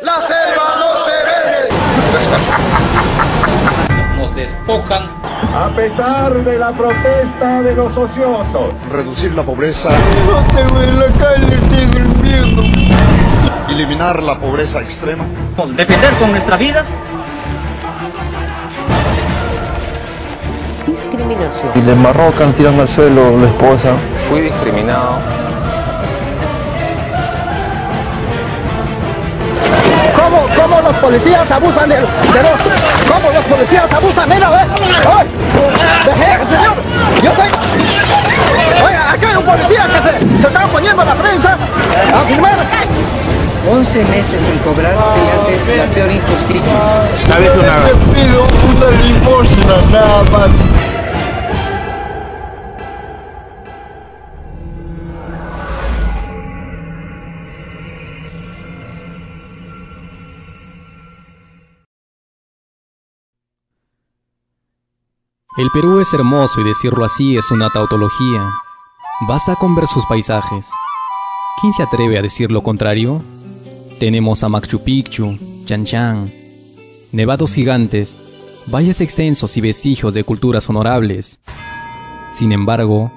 La selva no se vende. Nos despojan. A pesar de la protesta de los ociosos. Reducir la pobreza. No tengo en la calle, estoy durmiendo. Eliminar la pobreza extrema. Defender con nuestras vidas. Discriminación. Y le enmarrocan, tiran al suelo la esposa. Fui discriminado. ¿Cómo los policías abusan de los... ¿Cómo los policías abusan? Mira, ve. ¡Ay! ¡Deje, señor! Yo estoy... Oiga, aquí hay un policía que se está poniendo a la prensa a filmar. 11 meses sin cobrar se le hace la peor injusticia. ¿Sabes una? Te pido una limosna, nada más. El Perú es hermoso y decirlo así es una tautología. Basta con ver sus paisajes. ¿Quién se atreve a decir lo contrario? Tenemos a Machu Picchu, Chan Chan, nevados gigantes, valles extensos y vestigios de culturas honorables. Sin embargo,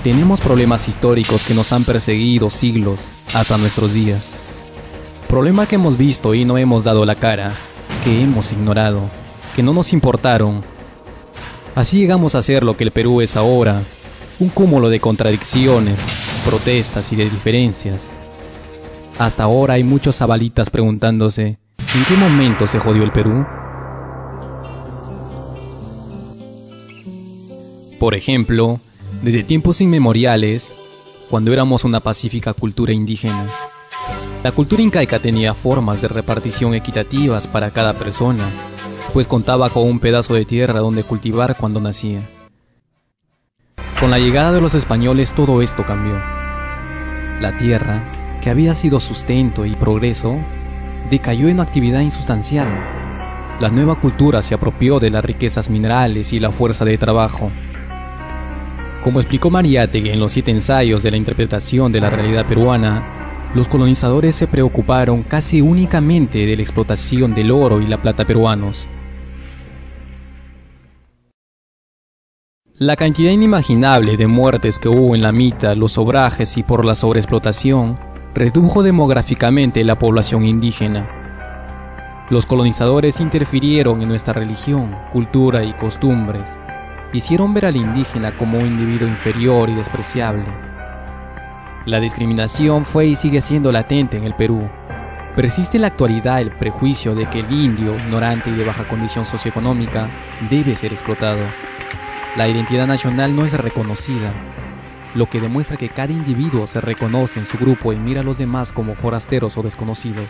tenemos problemas históricos que nos han perseguido siglos hasta nuestros días. Problema que hemos visto y no hemos dado la cara, que hemos ignorado, que no nos importaron. Así llegamos a ser lo que el Perú es ahora, un cúmulo de contradicciones, protestas y de diferencias. Hasta ahora hay muchos zabalitas preguntándose, ¿en qué momento se jodió el Perú? Por ejemplo, desde tiempos inmemoriales, cuando éramos una pacífica cultura indígena, la cultura incaica tenía formas de repartición equitativas para cada persona, pues contaba con un pedazo de tierra donde cultivar cuando nacía. Con la llegada de los españoles todo esto cambió. La tierra, que había sido sustento y progreso, decayó en actividad insustancial. La nueva cultura se apropió de las riquezas minerales y la fuerza de trabajo. Como explicó Mariátegui en los 7 ensayos de la interpretación de la realidad peruana, los colonizadores se preocuparon casi únicamente de la explotación del oro y la plata peruanos. La cantidad inimaginable de muertes que hubo en la mita, los obrajes y por la sobreexplotación redujo demográficamente la población indígena. Los colonizadores interfirieron en nuestra religión, cultura y costumbres. Hicieron ver al indígena como un individuo inferior y despreciable. La discriminación fue y sigue siendo latente en el Perú. Persiste en la actualidad el prejuicio de que el indio, ignorante y de baja condición socioeconómica, debe ser explotado. La identidad nacional no es reconocida, lo que demuestra que cada individuo se reconoce en su grupo y mira a los demás como forasteros o desconocidos.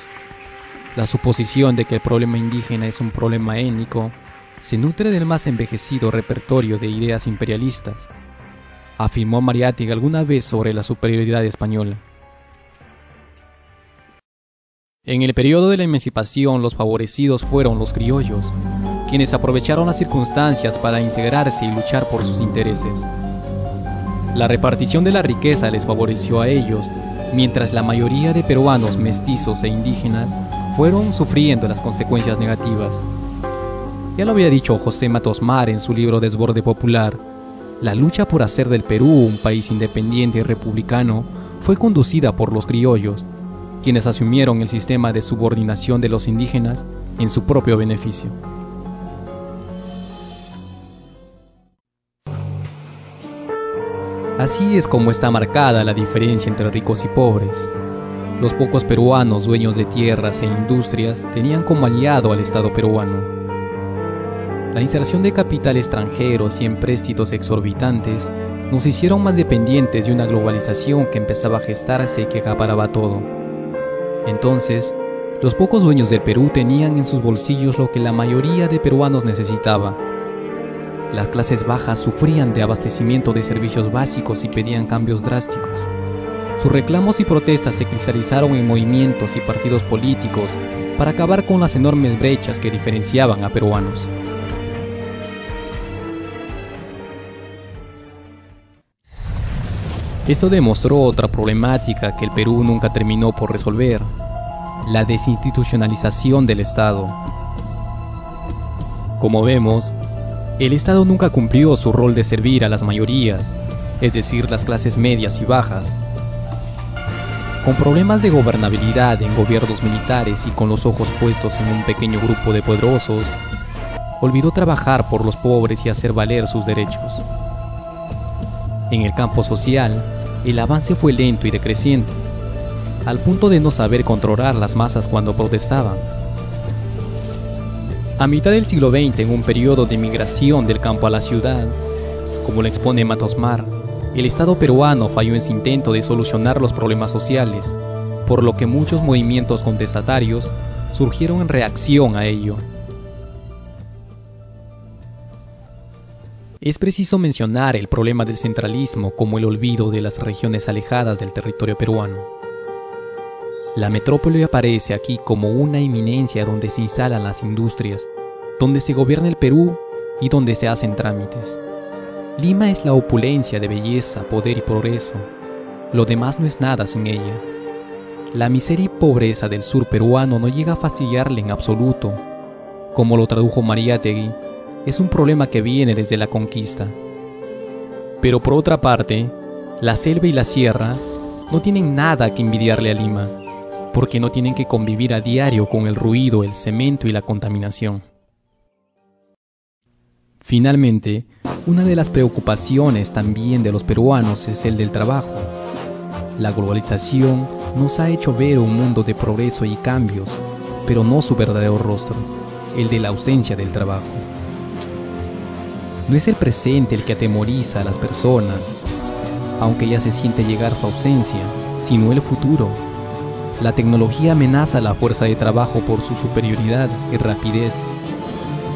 La suposición de que el problema indígena es un problema étnico se nutre del más envejecido repertorio de ideas imperialistas, afirmó Mariátegui alguna vez sobre la superioridad española. En el periodo de la emancipación, los favorecidos fueron los criollos, quienes aprovecharon las circunstancias para integrarse y luchar por sus intereses. La repartición de la riqueza les favoreció a ellos, mientras la mayoría de peruanos mestizos e indígenas fueron sufriendo las consecuencias negativas. Ya lo había dicho José Matos Mar en su libro Desborde Popular, la lucha por hacer del Perú un país independiente y republicano fue conducida por los criollos, quienes asumieron el sistema de subordinación de los indígenas en su propio beneficio. Así es como está marcada la diferencia entre ricos y pobres. Los pocos peruanos dueños de tierras e industrias tenían como aliado al Estado peruano. La inserción de capital extranjeros y empréstitos exorbitantes nos hicieron más dependientes de una globalización que empezaba a gestarse y que acaparaba todo. Entonces, los pocos dueños del Perú tenían en sus bolsillos lo que la mayoría de peruanos necesitaba. Las clases bajas sufrían de abastecimiento de servicios básicos y pedían cambios drásticos. Sus reclamos y protestas se cristalizaron en movimientos y partidos políticos para acabar con las enormes brechas que diferenciaban a peruanos. Esto demostró otra problemática que el Perú nunca terminó por resolver, la desinstitucionalización del Estado. Como vemos, el Estado nunca cumplió su rol de servir a las mayorías, es decir, las clases medias y bajas. Con problemas de gobernabilidad en gobiernos militares y con los ojos puestos en un pequeño grupo de poderosos, olvidó trabajar por los pobres y hacer valer sus derechos. En el campo social, el avance fue lento y decreciente, al punto de no saber controlar las masas cuando protestaban. A mitad del siglo XX, en un periodo de migración del campo a la ciudad, como lo expone Matos Mar, el Estado peruano falló en su intento de solucionar los problemas sociales, por lo que muchos movimientos contestatarios surgieron en reacción a ello. Es preciso mencionar el problema del centralismo como el olvido de las regiones alejadas del territorio peruano. La metrópoli aparece aquí como una eminencia donde se instalan las industrias, donde se gobierna el Perú y donde se hacen trámites. Lima es la opulencia de belleza, poder y progreso. Lo demás no es nada sin ella. La miseria y pobreza del sur peruano no llega a fastidiarle en absoluto. Como lo tradujo Mariátegui, es un problema que viene desde la conquista. Pero por otra parte, la selva y la sierra no tienen nada que envidiarle a Lima, porque no tienen que convivir a diario con el ruido, el cemento y la contaminación. Finalmente, una de las preocupaciones también de los peruanos es el del trabajo. La globalización nos ha hecho ver un mundo de progreso y cambios, pero no su verdadero rostro, el de la ausencia del trabajo. No es el presente el que atemoriza a las personas, aunque ya se siente llegar su ausencia, sino el futuro. La tecnología amenaza la fuerza de trabajo por su superioridad y rapidez.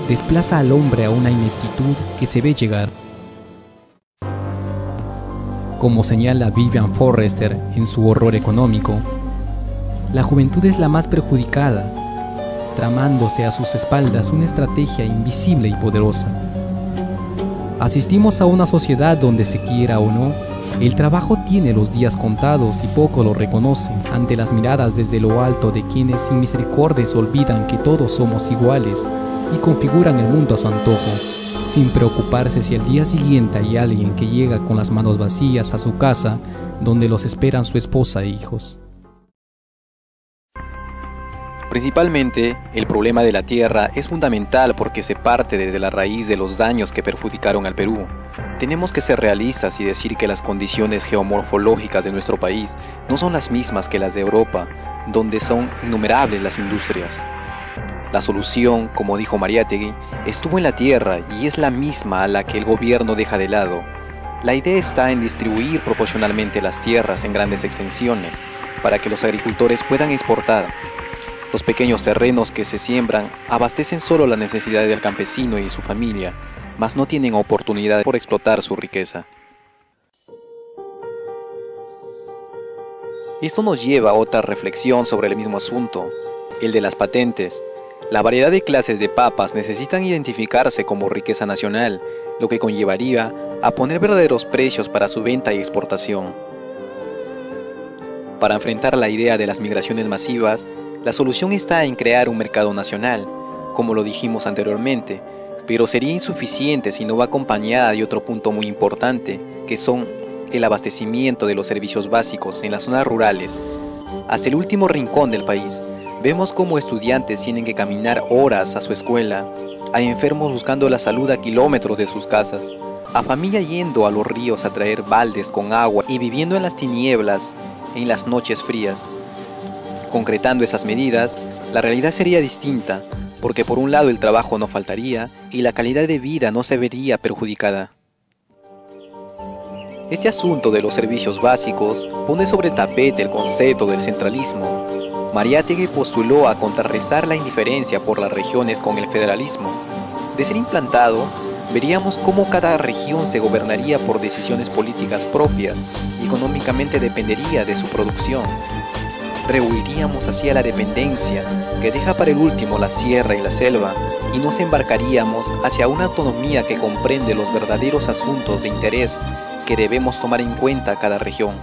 Desplaza al hombre a una ineptitud que se ve llegar. Como señala Vivian Forrester en su Horror económico, la juventud es la más perjudicada, tramándose a sus espaldas una estrategia invisible y poderosa. Asistimos a una sociedad donde, se quiera o no, el trabajo tiene los días contados y poco lo reconocen ante las miradas desde lo alto de quienes sin misericordias olvidan que todos somos iguales y configuran el mundo a su antojo, sin preocuparse si al día siguiente hay alguien que llega con las manos vacías a su casa, donde los esperan su esposa e hijos. Principalmente, el problema de la tierra es fundamental porque se parte desde la raíz de los daños que perjudicaron al Perú. Tenemos que ser realistas y decir que las condiciones geomorfológicas de nuestro país no son las mismas que las de Europa, donde son innumerables las industrias. La solución, como dijo Mariátegui, estuvo en la tierra y es la misma a la que el gobierno deja de lado. La idea está en distribuir proporcionalmente las tierras en grandes extensiones para que los agricultores puedan exportar. Los pequeños terrenos que se siembran abastecen solo las necesidades del campesino y su familia, mas no tienen oportunidad por explotar su riqueza. Esto nos lleva a otra reflexión sobre el mismo asunto, el de las patentes. La variedad de clases de papas necesitan identificarse como riqueza nacional, lo que conllevaría a poner verdaderos precios para su venta y exportación. Para enfrentar la idea de las migraciones masivas, la solución está en crear un mercado nacional, como lo dijimos anteriormente, pero sería insuficiente si no va acompañada de otro punto muy importante, que son el abastecimiento de los servicios básicos en las zonas rurales, hasta el último rincón del país. Vemos cómo estudiantes tienen que caminar horas a su escuela, hay enfermos buscando la salud a kilómetros de sus casas, a familia yendo a los ríos a traer baldes con agua y viviendo en las tinieblas en las noches frías. Concretando esas medidas, la realidad sería distinta, porque por un lado el trabajo no faltaría y la calidad de vida no se vería perjudicada. Este asunto de los servicios básicos pone sobre el tapete el concepto del centralismo. Mariátegui postuló a contrarrestar la indiferencia por las regiones con el federalismo. De ser implantado, veríamos cómo cada región se gobernaría por decisiones políticas propias y económicamente dependería de su producción. Rehuiríamos hacia la dependencia, que deja para el último la sierra y la selva, y nos embarcaríamos hacia una autonomía que comprende los verdaderos asuntos de interés que debemos tomar en cuenta cada región.